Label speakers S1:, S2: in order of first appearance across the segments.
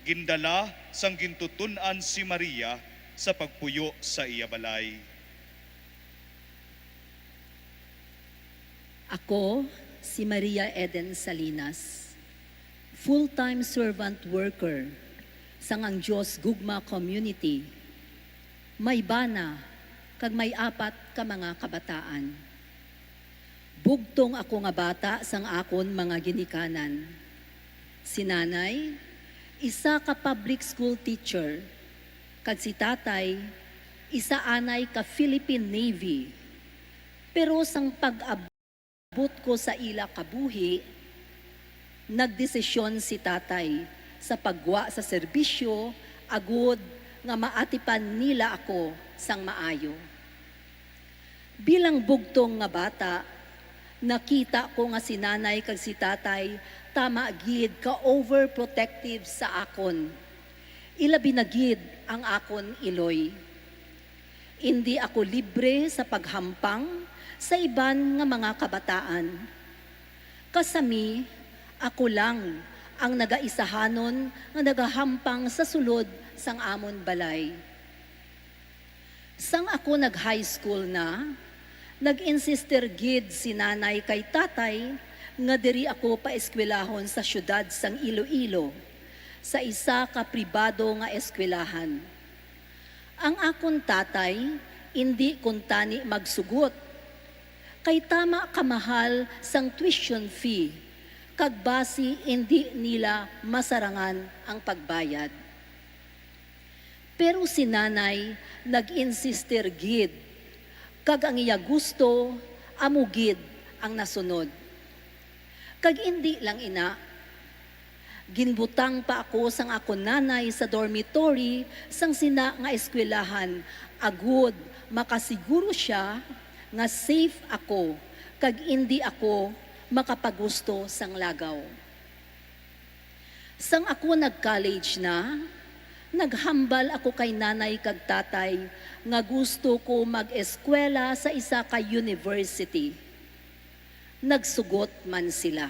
S1: gindala sang gintutunan si Maria sa pagpuyo sa iya balay.
S2: Ako, si Maria Eden Salinas, full-time servant worker sang ang Diyos Gugma Community. May bana, kag may apat ka mga kabataan. Bugtong ako nga bata sang akon mga ginikanan. Si nanay, isa ka public school teacher, kag si tatay, isa anay ka Philippine Navy. Pero sang pag-abot ko sa ila kabuhi, nagdesisyon si tatay sa pagwa sa serbisyo, agud nga maatipan nila ako sang maayo. Bilang bugtong nga bata, nakita ko nga si nanay kag si tatay tama gid ka overprotective sa akon. Ilabi na gid ang akon iloy. Hindi ako libre sa paghampang sa iban nga mga kabataan. Kasami, ako lang ang nagaisahanon nga nagahampang sa sulod sang amon balay. Sang ako nag-high school na, nag-insister gid si nanay kay tatay nga diri ako paeskwelahon sa syudad sang Iloilo sa isa ka pribado nga eskwelahan. Ang akon tatay hindi kuntani magsugot kay tama kamahal sang tuition fee kag basi hindi nila masarangan ang pagbayad. Pero si nanay nag-insister gid kag ang iya gusto, amugid ang nasunod. Kag hindi lang ina, ginbutang pa ako sang akon nanay sa dormitory sang sina nga eskwelahan, agud makasiguro siya nga safe ako, kag hindi ako makapagusto sang lagaw. Sang ako nag-college na, naghambal ako kay nanay kag tatay nga gusto ko mag-eskwela sa isa ka university. Nagsugot man sila.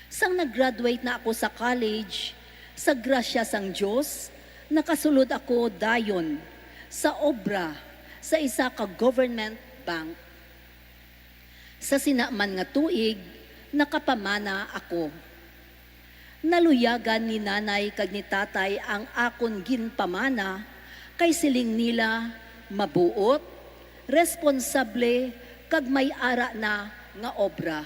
S2: Sang nag-graduate na ako sa college, sa grasya sang Diyos, nakasulod ako dayon sa obra sa isa ka government bank. Sa sinaman nga tuig, nakapamana ako. Naluyagan ni nanay kag ni tatay ang akon ginpamana kay siling nila mabuot, responsable kag may ara na nga obra.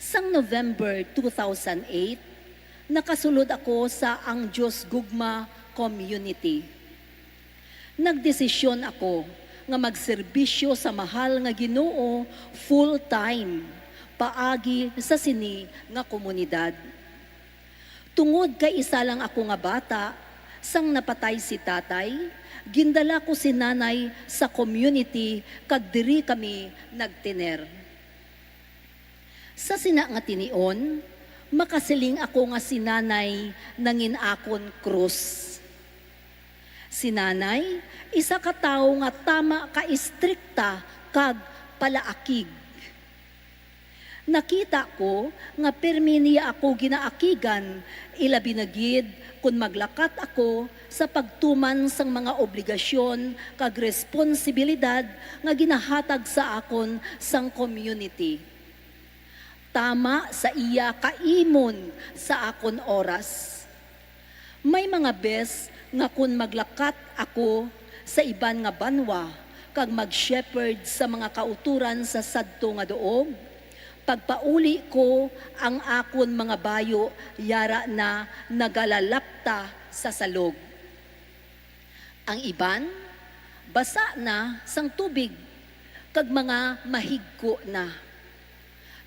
S2: Sang November 2008, nakasulod ako sa ang Diyos Gugma Community. Nagdesisyon ako nga magserbisyo sa mahal nga Ginoo full-time paagi sa sini nga komunidad. Tungod kay isa lang ako nga bata, sang napatay si tatay, gindala ko si nanay sa community kag diri kami nagtiner. Sa sina nga tinion, makasiling ako nga si nanay nangin akon krus. Si nanay, isa ka tawo nga tama ka istrikta kag palaakig. Nakita ko nga permi niya ako ginaakigan, ilabi na gid kung maglakat ako sa pagtuman sang mga obligasyon kag responsibilidad nga ginahatag sa akon sang community. Tama sa iya kaimon sa akon oras. May mga bes nga kung maglakat ako sa iban nga banwa kag mag-shepherd sa mga kauturan sa sadto nga doog, pagpauli ko ang akon mga bayo yara na nagalalapta sa salog. Ang iban, basa na sang tubig, kag mga mahigko na.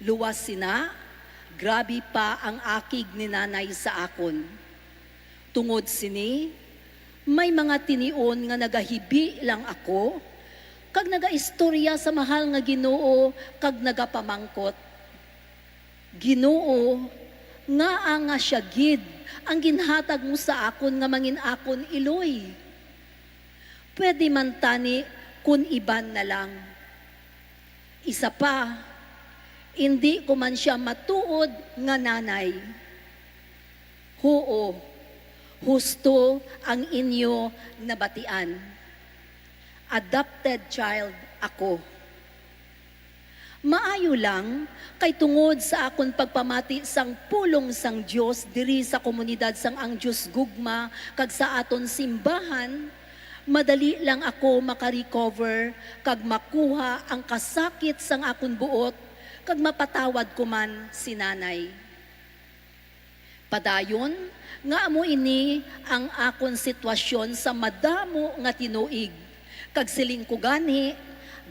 S2: Luwas sina, grabe pa ang akig ni nanay sa akon. Tungod sini, may mga tinion nga nagahibi lang ako, kag nagaistorya sa mahal nga Ginoo, kag nagapamangkot. Ginoo, nga nga siya gid, ang ginhatag mo sa akon nga mangin akon iloy. Pwede man tani kun iban na lang. Isa pa, hindi ko man siya matuod nga nanay. Huo, husto ang inyo nabatian. Adopted child ako. Maayo lang, kay tungod sa akon pagpamati sang pulong sang Dios diri sa komunidad sang ang Dios gugma kag sa aton simbahan, madali lang ako makarecover kag makuha ang kasakit sang akon buot kag mapatawad ko man si nanay. Padayon, nga amo ini ang akon sitwasyon sa madamo nga tinuig. Kag siling ko gani,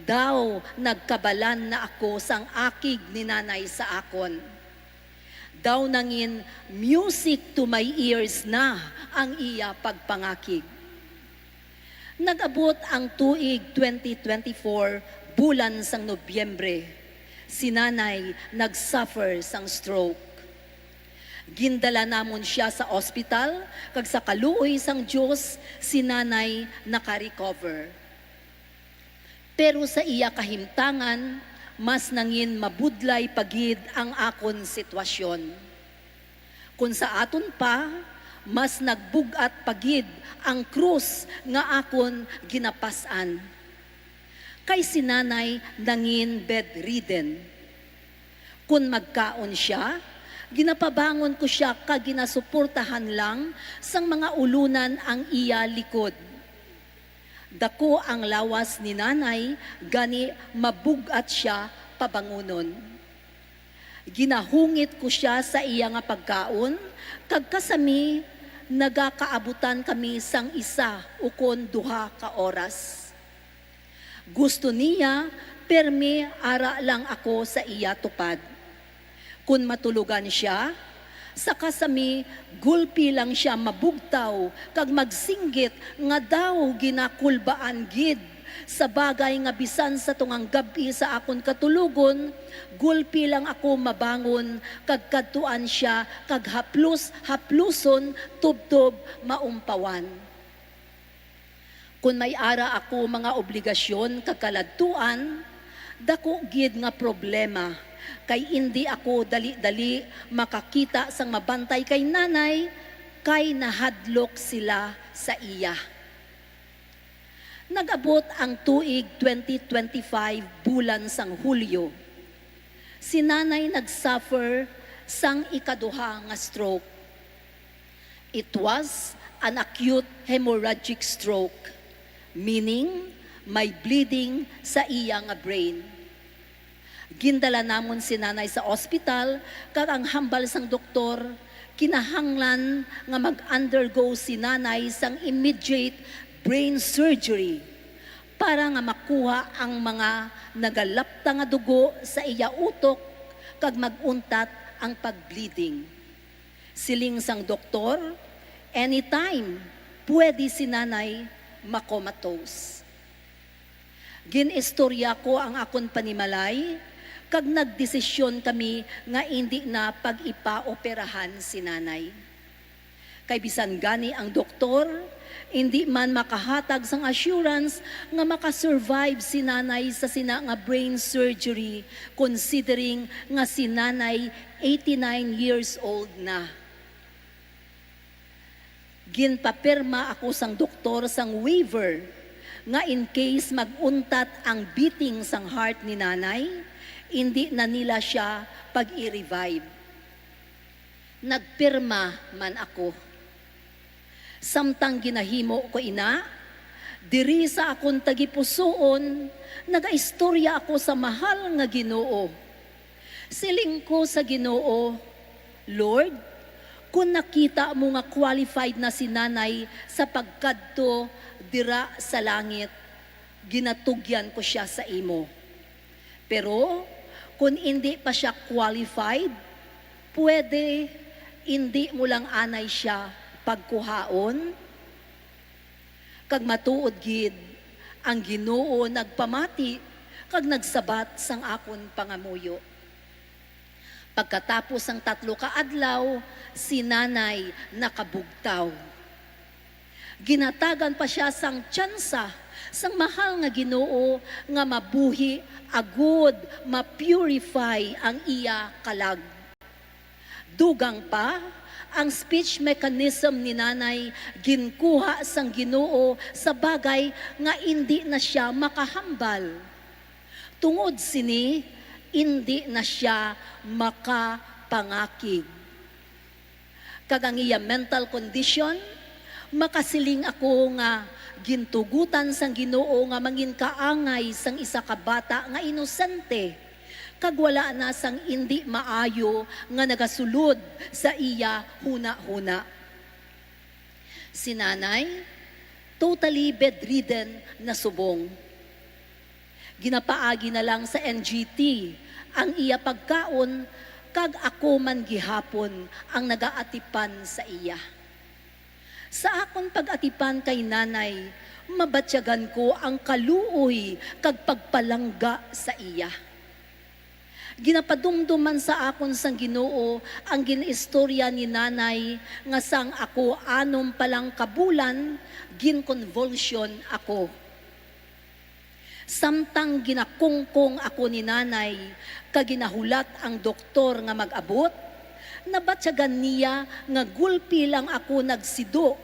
S2: daw nagkabalan na ako sang akig ni nanay sa akon. Daw nangin music to my ears na ang iya pagpangakig. Nag-abot ang tuig 2024, bulan sang Nobyembre. Si nanay nag-suffer sang stroke. Gindala namon siya sa ospital, kag sa kaluoy sang Dios, si nanay naka-recover. Pero sa iya kahimtangan, mas nangin mabudlay pagid ang akon sitwasyon. Kung sa aton pa, mas nagbugat pagid ang krus nga akon ginapasan. Kay si nanay nangin bedridden. Kung magkaon siya, ginapabangon ko siya kag ginasuportahan lang sang mga ulunan ang iya likod. Dako ang lawas ni nanay, gani mabugat siya pabangunon. Ginahungit ko siya sa iya nga pagkaon, kag kasami nagakaabutan kami sang isa ukon duha ka oras. Gusto niya, permi ara lang ako sa iya tupad. Kung matulugan siya, sa kasami, gulpi lang siya mabugtaw, kag magsinggit nga daw ginakulbaan gid. Sa bagay nga bisan sa tungang gabi sa akon katulugon, gulpi lang ako mabangon, kag kadtuan siya, kag hapluson, tubtob, maumpawan. Kung may ara ako mga obligasyon, kag kaladtuan, dako gid nga problema. Kay hindi ako dali-dali makakita sang mabantay kay nanay, kay nahadlok sila sa iya. Nag-abot ang tuig 2025 bulan sang Hulyo. Si nanay nagsuffer sang ikaduha nga stroke. It was an acute hemorrhagic stroke, meaning may bleeding sa iya nga brain. Gindala namon si nanay sa ospital, kag ang hambal sang doktor, kinahanglan nga mag-undergo si nanay sang immediate brain surgery para nga makuha ang mga nagalapta nga dugo sa iya utok kag maguntat ang pag-bleeding. Siling sang doktor, anytime pwede si nanay makomatose. Ginistorya ko ang akon panimalay, kag nagdesisyon kami nga hindi na pag-ipa-operahan si nanay. Kay bisan gani ang doktor, hindi man makahatag sang assurance nga makasurvive si nanay sa sina nga brain surgery, considering nga si nanay 89 years old na. Ginpapirma ako sang doktor sang waiver nga in case maguntat ang beating sang heart ni nanay, hindi na nila siya pag-i-revive. Nagpirma man ako. Samtang ginahimo ko ina, diri sa akong tagipusoon, nagaistorya ako sa mahal nga Ginoo. Siling ko sa Ginoo, Lord, kung nakita mo nga qualified na si nanay sa pagkadto dira sa langit, ginatugyan ko siya sa imo. Pero, kung hindi pa siya qualified, pwede hindi mo lang anay siya pagkuhaon. Kag matuod gid, ang Ginoo nagpamati, kag nagsabat sang akon pangamuyo. Pagkatapos ang 3 ka adlaw, si nanay nakabugtaw. Ginatagan pa siya sang tsansa, sang mahal nga Ginoo nga mabuhi agud ma-purify ang iya kalag. Dugang pa, ang speech mechanism ni nanay ginkuha sang Ginoo sa bagay nga hindi na siya makahambal. Tungod sini, hindi na siya makapangakig. Kag ang iya mental condition, makasiling ako nga gintugutan sang Ginoo nga mangin kaangay sang isa ka bata nga inosente, kag wala na sang hindi maayo nga nagasulod sa iya huna-huna. Si nanay, totally bedridden na subong. Ginapaagi na lang sa NGT ang iya pagkaon, kag ako man gihapon ang nagaatipan sa iya. Sa akon pag-atipan kay nanay, mabatyagan ko ang kaluoy kag pagpalangga sa iya. Ginapadumduman sa akon sang Ginoo ang ginistorya ni nanay nga sang ako anom palang kabulan, ginconvulsion ako. Samtang ginakungkong ako ni nanay, kag ginahulat ang doktor nga mag-abot, nabatyagan niya nga gulpi lang ako nagsido,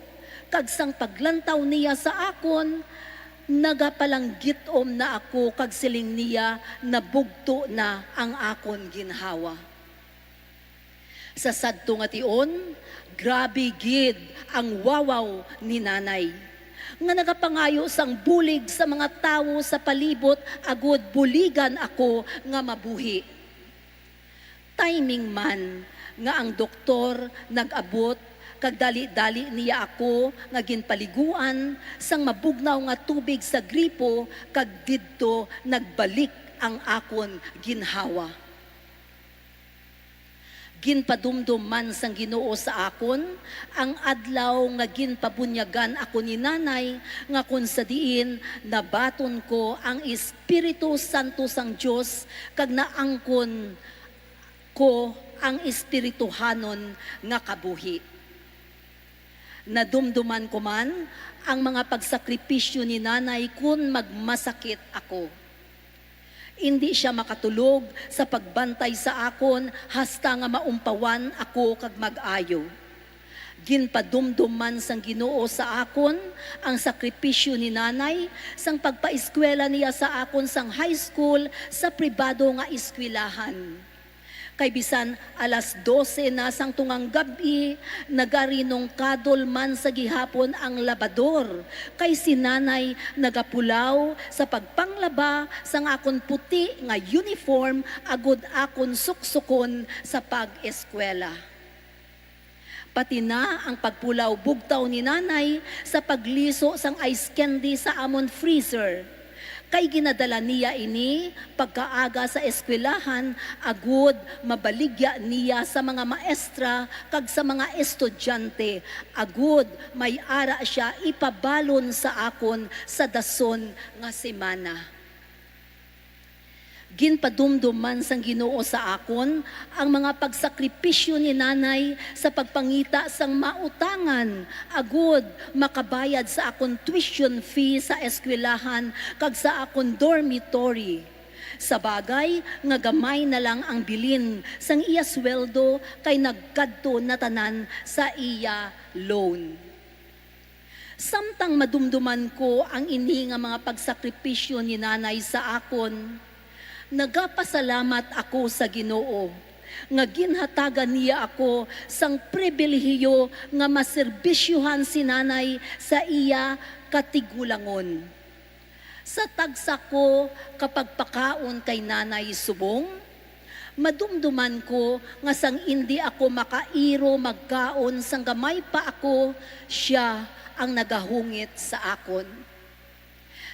S2: kag sang paglantaw niya sa akon, nagapalanggitom na ako, kag siling niya nabugto na ang akon ginhawa. Sa sadto nga tion, grabe gid ang wawaw ni nanay, nga nagapangayo sang bulig sa mga tawo sa palibot, agud buligan ako nga mabuhi. Timing man nga ang doktor nag-abot, kag dali-dali niya ako nga ginpaliguan sang mabugnaw nga tubig sa gripo, kag didto nagbalik ang akon ginhawa. Ginpadumdum man sang Ginoo sa akon ang adlaw nga ginpabunyagan ako ni nanay, nga kun sa diin nabaton ko ang Espiritu Santo sang Dios, kag naangkon ko ang espirituhanon nga kabuhi. Nadumduman ko man ang mga pagsakripisyo ni nanay kun magmasakit ako. Hindi siya makatulog sa pagbantay sa akon hasta nga maumpawan ako kag mag-ayo. Ginpadumdum man sang Ginoo sa akon ang sakripisyo ni nanay sang pagpaeskwela niya sa akon sang high school sa pribado nga eskwelahan. Kay bisan alas 12 na sang tungang gabi, nagarinong kadol man sa gihapon ang labador. Kay si nanay nagapulaw sa pagpanglaba sang akon puti nga uniform, agud akon suksukon sa pag-eskwela. Pati na ang pagpulaw bugtaw ni nanay sa pagliso sang ice candy sa amon freezer. Kay ginadala niya ini pagkaaga sa eskwelahan, agud mabaligya niya sa mga maestra kag sa mga estudyante, agud may ara siya ipabalon sa akon sa dason nga semana. Ginpadumdum man sang Ginoo sa akon ang mga pagsakripisyo ni nanay sa pagpangita sang mautangan, agud makabayad sa akon tuition fee sa eskwelahan kag sa akon dormitory. Sa bagay nga gamay na lang ang bilin sang iya sweldo, kay nagkadto na tanan sa iya loan. Samtang madumduman ko ang ini nga mga pagsakripisyo ni nanay sa akon, nagapasalamat ako sa Ginoo nga ginhatagan niya ako sang pribilehiyo nga maserbisyuhan si nanay sa iya katigulangon. Sa tagsa ko kapag pakaon kay nanay subong, madumduman ko nga sang hindi ako makairo magkaon sang gamay pa ako, siya ang nagahungit sa akon.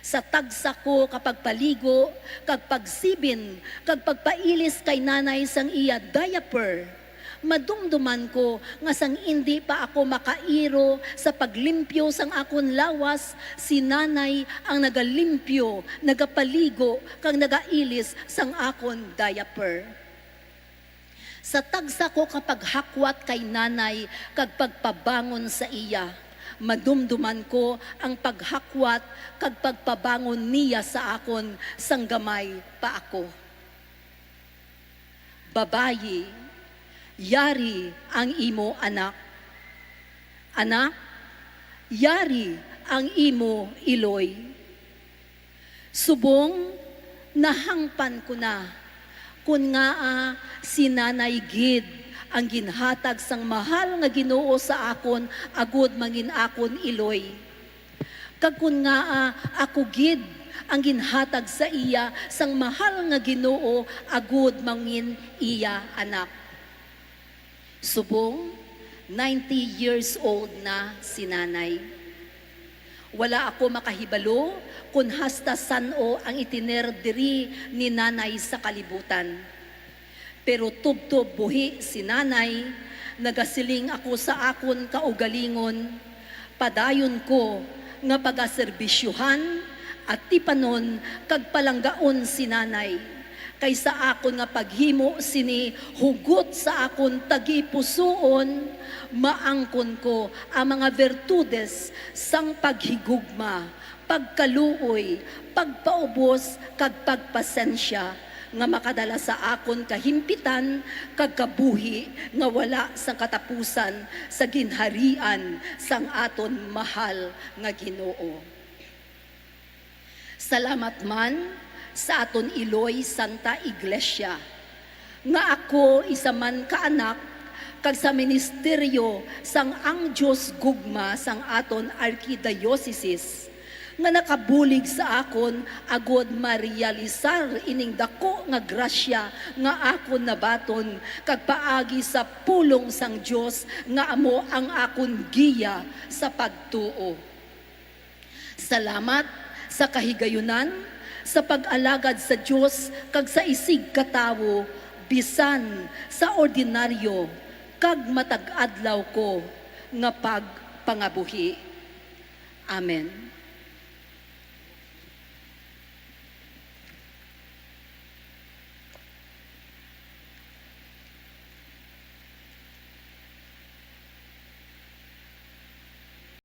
S2: Sa tagsa ko kapag paligo, kag pagsibin, kag pagpailis kay nanay sang iya diaper, madumduman ko nga sang hindi pa ako makairo sa paglimpyo sang akon lawas, si nanay ang nagalimpyo, nagapaligo, kag nagailis sang akon diaper. Sa tagsa ko kapag hakwat kay nanay, kag pagpabangon sa iya, madumduman ko ang paghakwat kag pagpabangon niya sa akon sang gamay pa ako. Babayi, yari ang imo anak. Anak, yari ang imo iloy. Subong, nahangpan ko na, kun nga si Nanay Gid ang ginhatag sang mahal nga Ginoo sa akon, agud mangin akon iloy. Kag kun nga ako gid ang ginhatag sa iya sang mahal nga Ginoo, agud mangin iya anak. Subong, 90 years old na si Nanay. Wala ako makahibalo kung hasta sano ang itiner diri ni Nanay sa kalibutan. Pero tubtob buhi si Nanay, nagasiling ako sa akon kaugalingon, padayon ko nga pagaserbisyuhan at tipanon kag palanggaon si Nanay, kaysa akon nga paghimo sini hugot sa akon tagipusoon, maangkon ko ang mga virtudes sang paghigugma, pagkaluoy, pagpaubos kag pagpasensya nga makadala sa akon kahimpitan kag kabuhi nga wala sang katapusan sa ginharian sang aton mahal nga Ginoo. Salamat man sa aton iloy Santa Iglesia nga ako isa man kaanak kag sa ministeryo sang ang Dios gugma sang aton archdiocese nga nakabulig sa akon agod marealisar ining dako nga grasya nga akon nabaton kag paagi sa pulong sang Dios nga amo ang akon giya sa pagtuo. Salamat sa kahigayunan, sa pag-alagad sa Dios kag sa isig katawo bisan sa ordinaryo kag matag-adlaw ko nga pagpangabuhi. Amen.